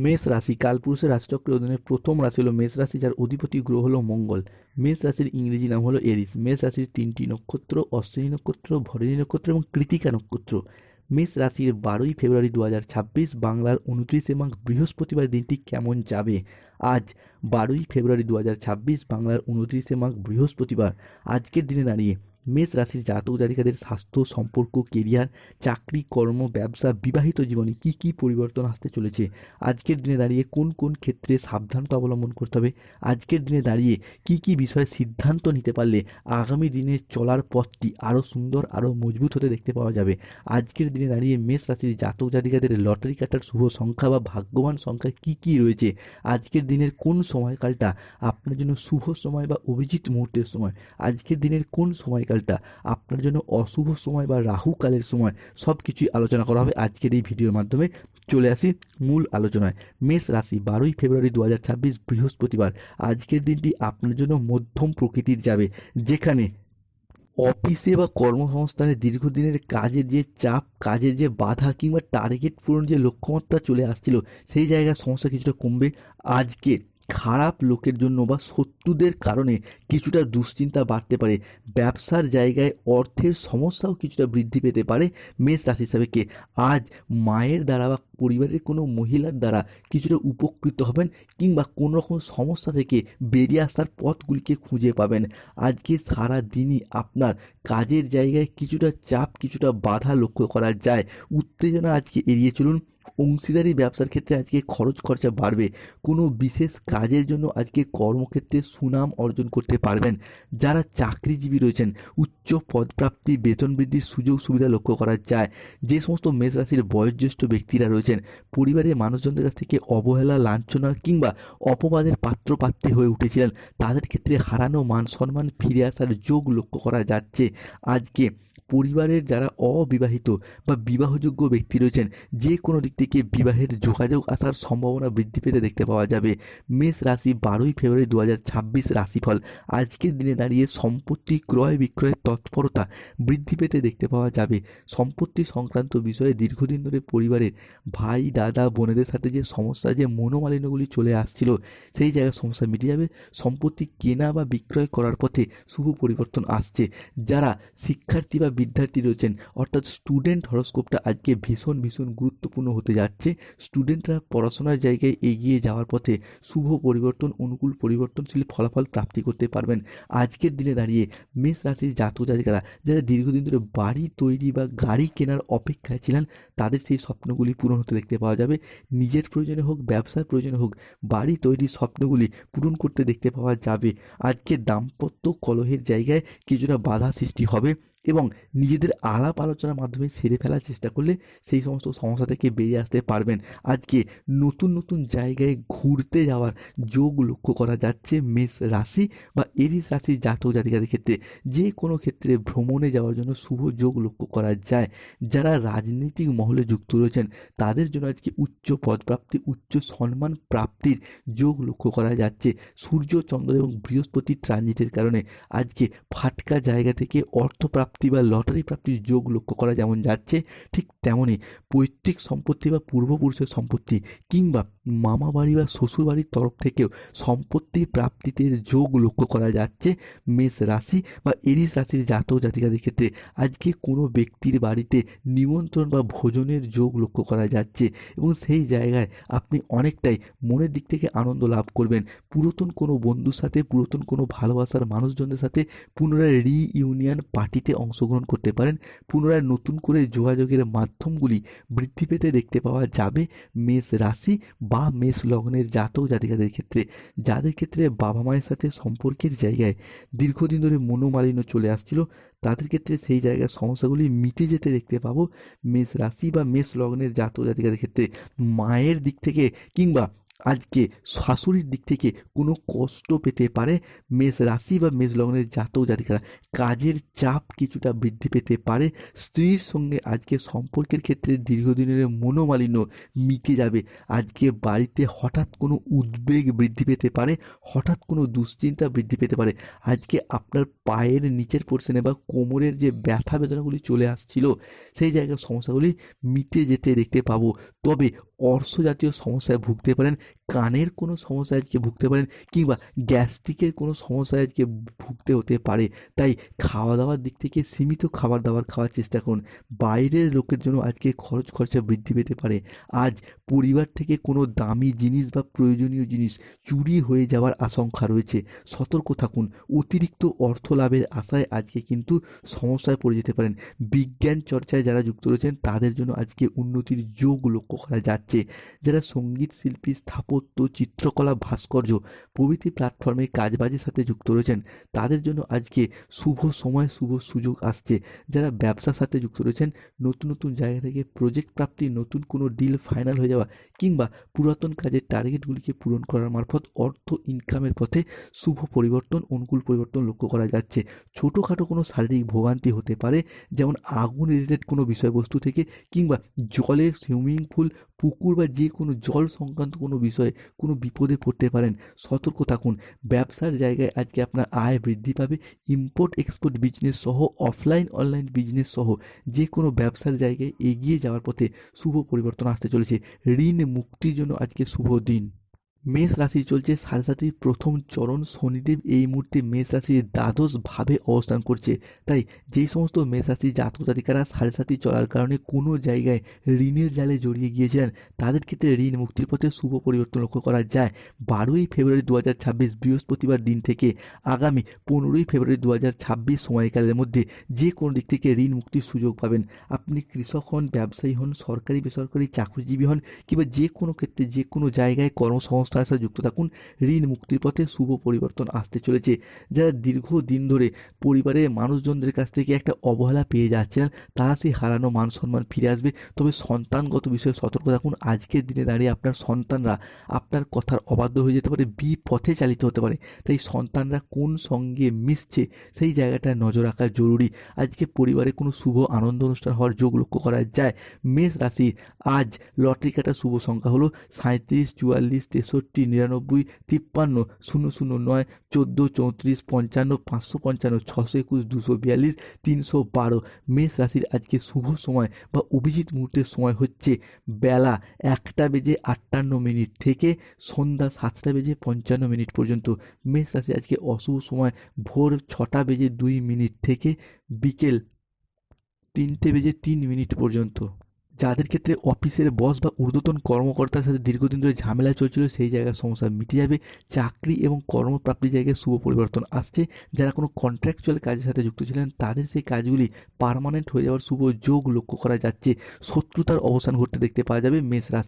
মেষ রাশি কালপুরুষের রাশিচক্রের অধীনে প্রথম রাশি হলো মেষ রাশি, যার অধিপতি গ্রহ হলো মঙ্গল। মেষ রাশির ইংরেজি নাম হলো এরিস। মেষ রাশির তিনটি নক্ষত্র অশ্বিনী নক্ষত্র, ভরণী নক্ষত্র এবং কৃতিকা নক্ষত্র। মেষ রাশির 12ই ফেব্রুয়ারি 2026 বাংলার 29শে মাঘ বৃহস্পতিবার দিনটি কেমন যাবে? আজ 12ই ফেব্রুয়ারি 2026 বাংলার 29শে মাঘ বৃহস্পতিবার। আজকের দিনে দাঁড়িয়ে মেষ রাশির জাতক জাতিকাদের স্বাস্থ্য, সম্পর্ক, কেরিয়ার, চাকরি, কর্ম, ব্যবসা, বিবাহিত জীবনে কি কি পরিবর্তন আসতে চলেছে? আজকের দিনে দাঁড়িয়ে কোন কোন ক্ষেত্রে সাবধানতা অবলম্বন করতে হবে? আজকের দিনে দাঁড়িয়ে কি কি বিষয়ে সিদ্ধান্ত নিতে পারলে আগামী দিনে চলার পথটি আরও সুন্দর, আরও মজবুত হতে দেখতে পাওয়া যাবে? আজকের দিনে দাঁড়িয়ে মেষ রাশির জাতক জাতিকাদের লটারি কাটার শুভ সংখ্যা বা ভাগ্যবান সংখ্যা কি কি রয়েছে? আজকের দিনের কোন সময়কালটা আপনার জন্য শুভ সময় বা অভিজিৎ মুহূর্তের সময়? আজকের দিনের কোন সময়কালটা আপনার জন্য অশুভ সময় বা রাহু কালের সময়? সব কিছুই আলোচনা করা হবে আজকের এই ভিডিওর মাধ্যমে। চলে আসি মূল আলোচনায়। মেষ রাশি 12ই ফেব্রুয়ারি 2026 বৃহস্পতিবার। আজকের দিনটি আপনার জন্য মধ্যম প্রকৃতির যাবে, যেখানে অফিসে বা কর্মসংস্থানে দীর্ঘদিনের কাজের যে চাপ, কাজের যে বাধা কিংবা টার্গেট পূরণ যে লক্ষ্যমাত্রা চলে আসছিল, সেই জায়গার সমস্যা কিছুটা কমবে। আজকে খারাপ লোকের জন্য বা শত্রুদের কারণে কিছুটা দুশ্চিন্তা বাড়তে পারে। ব্যবসার জায়গায় অর্থের সমস্যাও কিছুটা বৃদ্ধি পেতে পারে। মেষ রাশি হিসাবে কে আজ মায়ের দ্বারা বা পরিবারের কোনো মহিলার দ্বারা কিছুটা উপকৃত হবেন, কিংবা কোনো রকম সমস্যা থেকে বেরিয়ে আসার পথগুলিকে খুঁজে পাবেন। আজকে সারা দিনই আপনার কাজের জায়গায় কিছুটা চাপ, কিছুটা বাধা লক্ষ্য করা যায়। উত্তেজনা আজকে এড়িয়ে চলুন। অংশীদারি ব্যবসার ক্ষেত্রে আজকে খরচ খরচা বাড়বে। কোনো বিশেষ কাজের জন্য আজকে কর্মক্ষেত্রে সুনাম অর্জন করতে পারবেন। যারা চাকরিজীবী রয়েছেন, উচ্চ পদপ্রাপ্তি, বেতন বৃদ্ধির সুযোগ সুবিধা লক্ষ্য করা যায়। যে সমস্ত মেষ রাশির বয়োজ্যেষ্ঠ ব্যক্তিরা রয়েছেন, পরিবারের মানুষজনদের কাছ থেকে অবহেলা, লাঞ্ছনা কিংবা অপবাদের পাত্রপাত্রী হয়ে উঠেছিলেন, তাদের ক্ষেত্রে হারানো মান সম্মান ফিরে আসার যোগ লক্ষ্য করা যাচ্ছে। আজকে পরিবারের যারা অবিবাহিত বা বিবাহযোগ্য ব্যক্তি রয়েছেন, যে কোনো দিক থেকে বিবাহের যোগাযোগ আসার সম্ভাবনা বৃদ্ধি পেতে দেখতে পাওয়া যাবে। মেষ রাশি 12ই ফেব্রুয়ারি 2026 রাশিফল। আজকের দিনে দাঁড়িয়ে সম্পত্তি ক্রয় বিক্রয়ের তৎপরতা বৃদ্ধি পেতে দেখতে পাওয়া যাবে। সম্পত্তি সংক্রান্ত বিষয়ে দীর্ঘদিন ধরে পরিবারের ভাই, দাদা, বোনেদের সাথে যে সমস্যা, যে মনোমালিন্যগুলি চলে আসছিল, সেই জায়গায় সমস্যা মিটে যাবে। সম্পত্তি কেনা বা বিক্রয় করার পথে শুভ পরিবর্তন আসছে। যারা শিক্ষার্থী বা বিদ্যার্থী রয়েছেন, অর্থাৎ স্টুডেন্ট হরোস্কোপটা আজকে ভীষণ ভীষণ গুরুত্বপূর্ণ হতে যাচ্ছে। স্টুডেন্টরা পড়াশোনার জায়গায় এগিয়ে যাওয়ার পথে শুভ পরিবর্তন, অনুকূল পরিবর্তনশীল ফলাফল প্রাপ্তি করতে পারবেন। আজকের দিনে দাঁড়িয়ে মেষ রাশির জাতক জাতিকারা যারা দীর্ঘদিন ধরে বাড়ি তৈরি বা গাড়ি কেনার অপেক্ষায় ছিলেন, তাদের সেই স্বপ্নগুলি পূরণ হতে দেখতে পাওয়া যাবে। নিজের প্রয়োজনে হোক, ব্যবসার প্রয়োজনে হোক, বাড়ি তৈরির স্বপ্নগুলি পূরণ করতে দেখতে পাওয়া যাবে। আজকে দাম্পত্য কলহের জায়গায় কিছুটা বাধা সৃষ্টি হবে, এবং নিজেদের আলাপ আলোচনার মাধ্যমে সেরে ফেলার চেষ্টা করলে সেই সমস্ত সমস্যা থেকে বেরিয়ে আসতে পারবেন। আজকে নতুন নতুন জায়গায় ঘুরতে যাওয়ার যোগ লক্ষ্য করা যাচ্ছে মেষ রাশি বা এরিস রাশির জাতক জাতিকাদের ক্ষেত্রে। যে কোনো ক্ষেত্রে ভ্রমণে যাওয়ার জন্য শুভ যোগ লক্ষ্য করা যায়। যারা রাজনৈতিক মহলে যুক্ত রয়েছেন, তাদের জন্য আজকে উচ্চ পদপ্রাপ্তি, উচ্চ সম্মান প্রাপ্তির যোগ লক্ষ্য করা যাচ্ছে। সূর্য, চন্দ্র এবং বৃহস্পতির ট্রানজিটের কারণে আজকে ফাটকা জায়গা থেকে অর্থপ্রাপ্তি বা লটারি প্রাপ্তির যোগ লক্ষ্য করা যেমন যাচ্ছে, ঠিক তেমনই পৈতৃক সম্পত্তি বা পূর্বপুরুষের সম্পত্তি কিংবা মামা বাড়ি বা শ্বশুর বাড়ির তরফ থেকেও সম্পত্তির প্রাপ্তিতে যোগ লক্ষ্য করা যাচ্ছে মেষ রাশি বা এরিস রাশির জাতক জাতিকাদের ক্ষেত্রে। আজকে কোনো ব্যক্তির বাড়িতে নিমন্ত্রণ বা ভোজনের যোগ লক্ষ্য করা যাচ্ছে, এবং সেই জায়গায় আপনি অনেকটাই মনের দিক থেকে আনন্দ লাভ করবেন। পুরাতন কোনো বন্ধুর সাথে, পুরাতন কোনো ভালোবাসার মানুষজনদের সাথে পুনরায় রিইউনিয়ন পার্টিতে অংশগ্রহণ করতে পারেন। পুনরায় নতুন করে যোগাযোগের মাধ্যমগুলি বৃদ্ধি পেতে দেখতে পাওয়া যাবে মেষ রাশি বা মেষ লগ্নের জাতক জাতিকাদের ক্ষেত্রে। যাদের ক্ষেত্রে বাবা মায়ের সাথে সম্পর্কের জায়গায় দীর্ঘদিন ধরে মনোমালিন্য চলে আসছিল, তাদের ক্ষেত্রে সেই জায়গার সমস্যাগুলি মিটে যেতে দেখতে পাবো মেষ রাশি বা মেষ লগ্নের জাতক জাতিকাদের ক্ষেত্রে। মায়ের দিক থেকে কিংবা আজকে শাশুড়ির দিক থেকে কোনো কষ্ট পেতে পারে মেষ রাশি বা মেষ লগ্নের জাতক জাতিকারা। কাজের চাপ কিছুটা বৃদ্ধি পেতে পারে। স্ত্রীর সঙ্গে আজকে সম্পর্কের ক্ষেত্রে দীর্ঘদিনের মনোমালিন্য মিটে যাবে। আজকে বাড়িতে হঠাৎ কোনো উদ্বেগ বৃদ্ধি পেতে পারে, হঠাৎ কোনো দুশ্চিন্তা বৃদ্ধি পেতে পারে। আজকে আপনার পায়ের নিচের পোর্শনে বা কোমরের যে ব্যথা বেদনাগুলি চলে আসছিল, সেই জায়গার সমস্যাগুলি মিটে যেতে দেখতে পাবো। তবে অর্শ জাতীয় সমস্যায় ভুগতে পারেন, কানের কোনো সমস্যায় আজকে ভুগতে পারেন, কিংবা গ্যাস্ট্রিকের কোনো সমস্যায় আজকে ভুগতে হতে পারে। তাই খাওয়া দাওয়ার দিক থেকে সীমিত খাবার দাবার খাওয়ার চেষ্টা করুন। বাইরের লোকের জন্য আজকে খরচা বৃদ্ধি পেতে পারে। আজ পরিবার থেকে কোনো দামি জিনিস বা প্রয়োজনীয় জিনিস চুরি হয়ে যাওয়ার আশঙ্কা রয়েছে, সতর্ক থাকুন। অতিরিক্ত অর্থ লাভের আশায় আজকে কিন্তু সমস্যায় পড়ে যেতে পারেন। বিজ্ঞান চর্চায় যারা যুক্ত রয়েছেন তাদের জন্য আজকে উন্নতির যোগ লক্ষ্য করা যাচ্ছে। যারা সঙ্গীত শিল্পী, স্থাপত্য, চিত্রকলা, ভাস্কর্য প্রভৃতি প্ল্যাটফর্মে কাজবাজের সাথে যুক্ত রয়েছেন তাদের জন্য আজকে শুভ সময়, শুভ সুযোগ আসছে। যারা ব্যবসার সাথে যুক্ত রয়েছেন, নতুন নতুন জায়গা থেকে প্রজেক্ট প্রাপ্তি, নতুন কোনো ডিল ফাইনাল হয়ে যাওয়া, কিংবা পুরাতন কাজের টার্গেটগুলিকে পূরণ করার মারফত অর্থ ইনকামের পথে শুভ পরিবর্তন, অনুকূল পরিবর্তন লক্ষ্য করা যাচ্ছে। ছোটোখাটো কোনো শারীরিক ভোগান্তি হতে পারে, যেমন আগুন রিলেটেড কোনো বিষয়বস্তু থেকে, কিংবা জলে, সুইমিং পুল, পুকুর বা যে কোনো জল সংক্রান্ত কোনো বিষয়ে কোনো বিপদে পড়তে পারেন, সতর্ক থাকুন। ব্যবসার জায়গায় আজকে আপনার আয় বৃদ্ধি পাবে। ইম্পোর্ট এক্সপোর্ট বিজনেস সহ অফলাইন অনলাইন বিজনেস সহ যে কোনো ব্যবসার জায়গায় এগিয়ে যাওয়ার পথে শুভ পরিবর্তন আসতে চলেছে। ঋণ মুক্তির জন্য আজকে শুভ দিন। মেষ রাশি চলছে সাড়ে প্রথম চরণ। শনিদেব এই মুহূর্তে মেষ রাশির দ্বাদশ ভাবে অবস্থান করছে। তাই যেই সমস্ত মেষ রাশি জাতক জাতিকারা সাড়ে চলার কারণে কোনো জায়গায় ঋণের জালে জড়িয়ে গিয়েছিলেন, তাদের ক্ষেত্রে ঋণ মুক্তির পথে শুভ পরিবর্তন লক্ষ্য করা যায়। 12ই ফেব্রুয়ারি 2026 বৃহস্পতিবার দিন থেকে আগামী 15ই ফেব্রুয়ারি 2026 সময়কালের মধ্যে যে কোনো দিক থেকে ঋণ মুক্তির সুযোগ পাবেন। আপনি কৃষক হন, ব্যবসায়ী হন, সরকারি বেসরকারি চাকরিজীবী হন, কিংবা যে কোনো ক্ষেত্রে যে কোনো জায়গায় কর্মসংস্থানের সাথে যুক্ত থাকুন, ঋণ মুক্তির পথে শুভ পরিবর্তন আসতে চলেছে। যারা দীর্ঘদিন ধরে পরিবারের মানুষজনদের কাছ থেকে একটা অবহেলা পেয়ে যাচ্ছিলেন, তারা সেই হারানো মান সম্মান ফিরে আসবে। তবে সন্তানগত বিষয়ে সতর্ক থাকুন। আজকের দিনে দাঁড়িয়ে আপনার সন্তানরা আপনার কথার অবাধ্য হয়ে যেতে পারে, বিপথে চালিত হতে পারে। তাই সন্তানরা কোন সঙ্গে মিশছে সেই জায়গাটায় নজর রাখা জরুরি। আজকে পরিবারে কোনো শুভ আনন্দ অনুষ্ঠান হওয়ার যোগ লক্ষ্য করা যায়। মেষ রাশির আজ লটারি কাটার শুভ সংখ্যা হলো 37, 44, 63, 99, 53, 009, 14, 34, 55, 555, 621, 242, 312। মেষ রাশির আজকে শুভ সময় বা অভিজিৎ মুহূর্তের সময় হচ্ছে বেলা 1:58 থেকে সন্ধ্যা 7:55 পর্যন্ত। মেষ রাশি আজকে অশুভ সময় ভোর 6:02 থেকে বিকেল 3:03 পর্যন্ত। যাদের ক্ষেত্রে অফিসের বস বা ঊর্ধ্বতন কর্মকর্তার সাথে দীর্ঘদিন ধরে ঝামেলা চলছিল, সেই জায়গার সমস্যা মিটে যাবে। চাকরি এবং কর্মপ্রাপ্তির জায়গায় শুভ পরিবর্তন আসছে। যারা কোনো কন্ট্রাকচুয়াল কাজের সাথে যুক্ত ছিলেন, তাদের সেই কাজগুলি পার্মানেন্ট হয়ে যাওয়ার শুভ যোগ লক্ষ্য করা যাচ্ছে। শত্রুতার অবসান ঘটতে দেখতে পাওয়া যাবে মেষ রাশি।